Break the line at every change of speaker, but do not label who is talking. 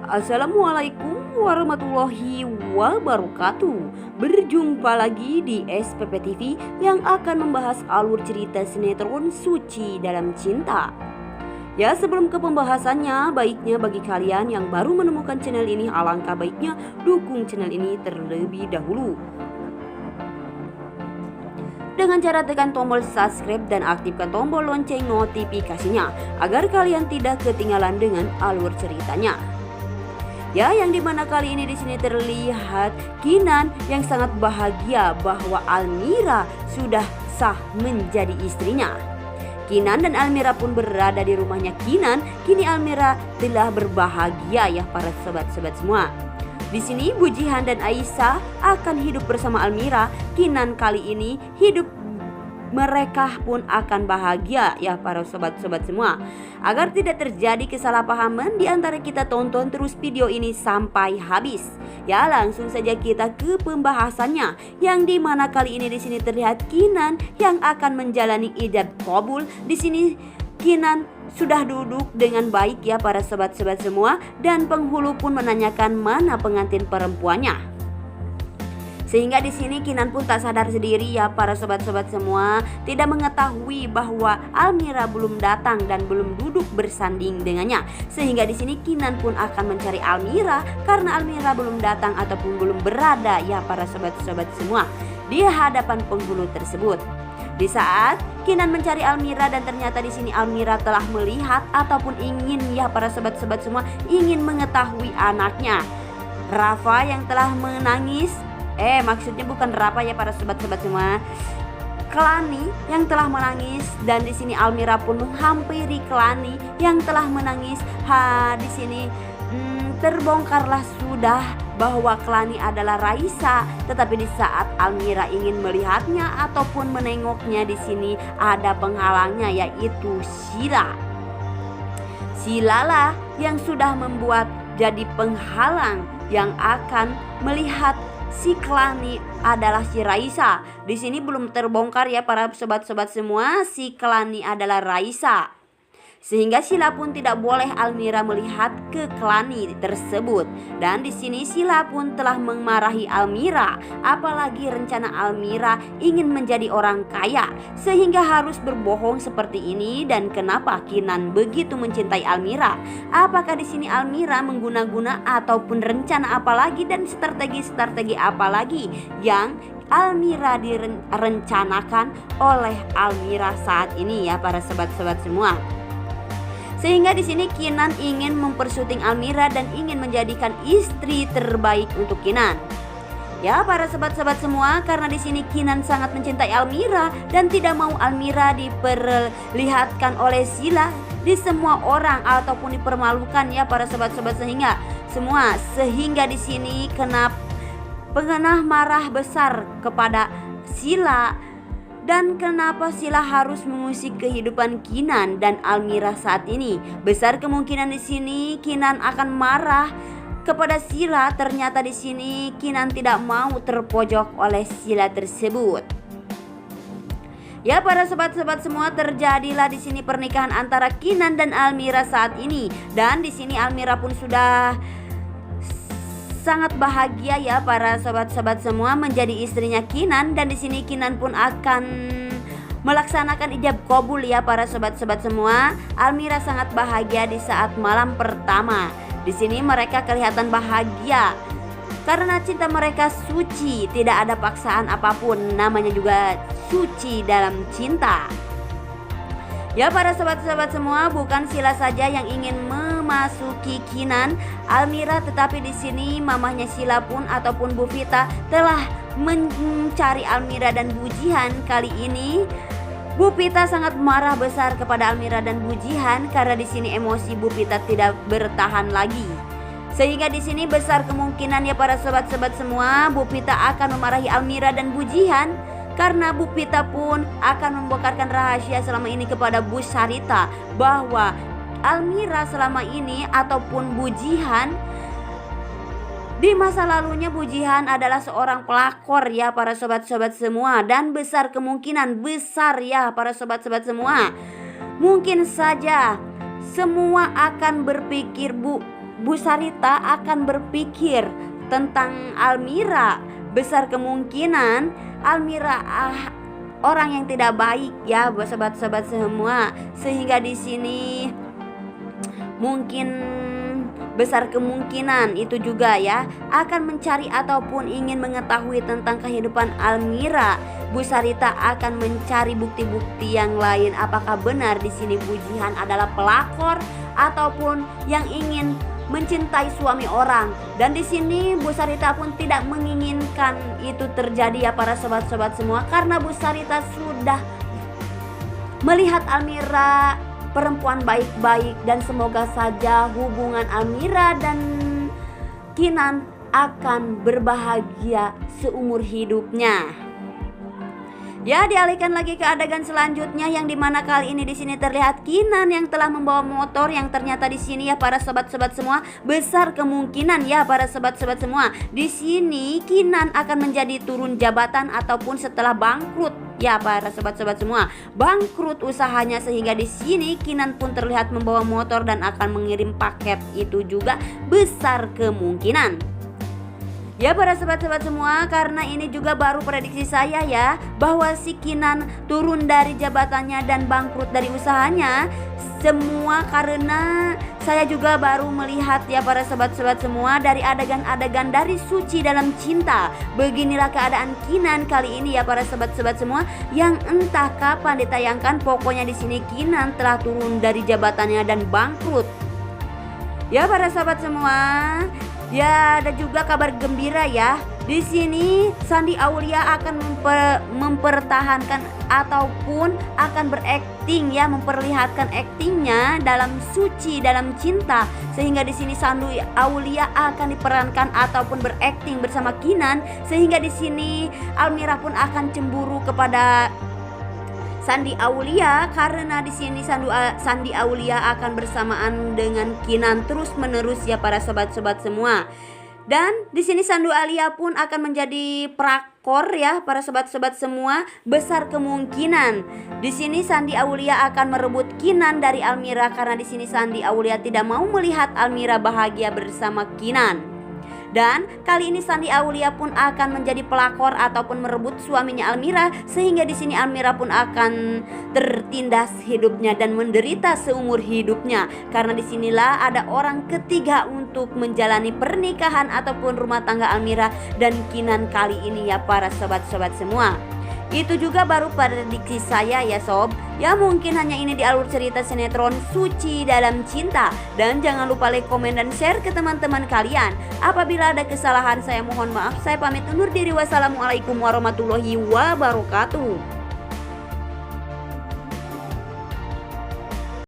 Assalamualaikum warahmatullahi wabarakatuh. Berjumpa lagi di SPP TV yang akan membahas alur cerita sinetron Suci Dalam Cinta. Ya, sebelum ke pembahasannya, baiknya bagi kalian yang baru menemukan channel ini, alangkah baiknya dukung channel ini terlebih dahulu dengan cara tekan tombol subscribe dan aktifkan tombol lonceng notifikasinya agar kalian tidak ketinggalan dengan alur ceritanya. Ya, yang dimana kali ini di sini terlihat Kinan yang sangat bahagia bahwa Almira sudah sah menjadi istrinya. Kinan dan Almira pun berada di rumahnya Kinan. Kini Almira telah berbahagia ya para sobat-sobat semua. Di sini Bujihan dan Aisyah akan hidup bersama Almira. Kinan kali ini hidup mereka pun akan bahagia ya para sobat-sobat semua. Agar tidak terjadi kesalahpahaman di antara kita, tonton terus video ini sampai habis. Ya, langsung saja kita ke pembahasannya. Yang dimana kali ini di sini terlihat Kinan yang akan menjalani ijab qabul. Di sini Kinan sudah duduk dengan baik ya para sobat-sobat semua, dan penghulu pun menanyakan mana pengantin perempuannya. Sehingga di sini Kinan pun tak sadar sendiri ya para sobat-sobat semua, tidak mengetahui bahwa Almira belum datang dan belum duduk bersanding dengannya. Sehingga di sini Kinan pun akan mencari Almira karena Almira belum datang ataupun belum berada ya para sobat-sobat semua di hadapan penghulu tersebut. Di saat Kinan mencari Almira, dan ternyata di sini Almira telah melihat ataupun ingin ya para sobat-sobat semua ingin mengetahui anaknya Rafa yang telah menangis. Maksudnya bukan Rafa ya para sobat-sobat semua, Kelani yang telah menangis. Dan di sini Almira pun menghampiri Kelani yang telah menangis. Di sini terbongkarlah sudah bahwa Kelani adalah Raisa. Tetapi di saat Almira ingin melihatnya ataupun menengoknya, di sini ada penghalangnya, yaitu Sila. Silalah yang sudah membuat jadi penghalang yang akan melihat si Kelani adalah si Raisa. Di sini belum terbongkar ya para sobat-sobat semua, si Kelani adalah Raisa. Sehingga Sila pun tidak boleh Almira melihat ke Kelani tersebut. Dan di sini Sila pun telah memarahi Almira, apalagi rencana Almira ingin menjadi orang kaya sehingga harus berbohong seperti ini. Dan kenapa Kinan begitu mencintai Almira? Apakah di sini Almira mengguna-guna ataupun rencana apalagi dan strategi-strategi apalagi yang Almira direncanakan oleh Almira saat ini ya para sobat-sobat semua? Sehingga di sini Kinan ingin mempersyuting Almira dan ingin menjadikan istri terbaik untuk Kinan. Ya para sobat-sobat semua, karena di sini Kinan sangat mencintai Almira dan tidak mau Almira diperlihatkan oleh Sila di semua orang ataupun dipermalukan ya para sobat-sobat sehingga di sini pernah marah besar kepada Sila. Dan kenapa Sila harus mengusik kehidupan Kinan dan Almira saat ini? Besar kemungkinan di sini Kinan akan marah kepada Sila. Ternyata di sini Kinan tidak mau terpojok oleh Sila tersebut. Ya para sobat-sobat semua, terjadilah di sini pernikahan antara Kinan dan Almira saat ini. Dan di sini Almira pun sudah sangat bahagia ya para sobat-sobat semua menjadi istrinya Kinan. Dan di sini Kinan pun akan melaksanakan ijab qabul ya para sobat-sobat semua. Almira sangat bahagia di saat malam pertama. Di sini mereka kelihatan bahagia karena cinta mereka suci, tidak ada paksaan apapun. Namanya juga suci dalam cinta. Ya para sobat-sobat semua, bukan Sila saja yang ingin memasuki Kinan, Almira, tetapi di sini mamahnya Sila pun ataupun Bu Vita telah mencari Almira dan Bujihan. Kali ini Bu Vita sangat marah besar kepada Almira dan Bujihan karena di sini emosi Bu Vita tidak bertahan lagi. Sehingga di sini besar kemungkinan ya para sobat-sobat semua, Bu Vita akan memarahi Almira dan Bujihan. Karena Bu Vita pun akan membongkarkan rahasia selama ini kepada Bu Sarita bahwa Almira selama ini ataupun Bujihan di masa lalunya, Bujihan adalah seorang pelakor ya para sobat-sobat semua. Dan besar kemungkinan besar ya para sobat-sobat semua, mungkin saja semua akan berpikir Bu Bu Sarita akan berpikir tentang Almira. Besar kemungkinan Almira orang yang tidak baik ya buat sobat-sobat semua. Sehingga di sini mungkin besar kemungkinan itu juga ya akan mencari ataupun ingin mengetahui tentang kehidupan Almira. Bu Sarita akan mencari bukti-bukti yang lain. Apakah benar di sini Bu Jihan adalah pelakor ataupun yang ingin mencintai suami orang? Dan di sini Bu Sarita pun tidak menginginkan itu terjadi ya para sobat-sobat semua, karena Bu Sarita sudah melihat Almira perempuan baik-baik, dan semoga saja hubungan Almira dan Kinan akan berbahagia seumur hidupnya. Ya, dialihkan lagi ke adegan selanjutnya yang dimana kali ini di sini terlihat Kinan yang telah membawa motor, yang ternyata di sini ya para sobat-sobat semua besar kemungkinan ya para sobat-sobat semua di sini Kinan akan menjadi turun jabatan ataupun setelah bangkrut ya para sobat-sobat semua, bangkrut usahanya, sehingga di sini Kinan pun terlihat membawa motor dan akan mengirim paket, itu juga besar kemungkinan. Ya para sobat-sobat semua, karena ini juga baru prediksi saya ya, bahwa si Kinan turun dari jabatannya dan bangkrut dari usahanya. Semua karena saya juga baru melihat ya para sobat-sobat semua dari adegan-adegan dari Suci Dalam Cinta. Beginilah keadaan Kinan kali ini ya para sobat-sobat semua, yang entah kapan ditayangkan. Pokoknya di sini Kinan telah turun dari jabatannya dan bangkrut. Ya para sahabat semua, ya ada juga kabar gembira ya. Di sini Shandy Aulia akan mempertahankan ataupun akan berakting ya, memperlihatkan aktingnya dalam Suci Dalam Cinta, sehingga di sini Shandy Aulia akan diperankan ataupun berakting bersama Kinan, sehingga di sini Almira pun akan cemburu kepada Shandy Aulia, karena di sini Shandy Aulia akan bersamaan dengan Kinan terus menerus ya para sobat-sobat semua. Dan di sini Shandy Aulia pun akan menjadi prakor ya para sobat-sobat semua, besar kemungkinan. Di sini Shandy Aulia akan merebut Kinan dari Almira, karena di sini Shandy Aulia tidak mau melihat Almira bahagia bersama Kinan. Dan kali ini Shandy Aulia pun akan menjadi pelakor ataupun merebut suaminya Almira, sehingga di sini Almira pun akan tertindas hidupnya dan menderita seumur hidupnya, karena disinilah ada orang ketiga untuk menjalani pernikahan ataupun rumah tangga Almira dan Kinan kali ini ya para sobat-sobat semua. Itu juga baru prediksi saya ya sob. Ya mungkin hanya ini di alur cerita sinetron Suci Dalam Cinta. Dan jangan lupa like, komen, dan share ke teman-teman kalian. Apabila ada kesalahan saya mohon maaf. Saya pamit undur diri. Wassalamualaikum warahmatullahi wabarakatuh.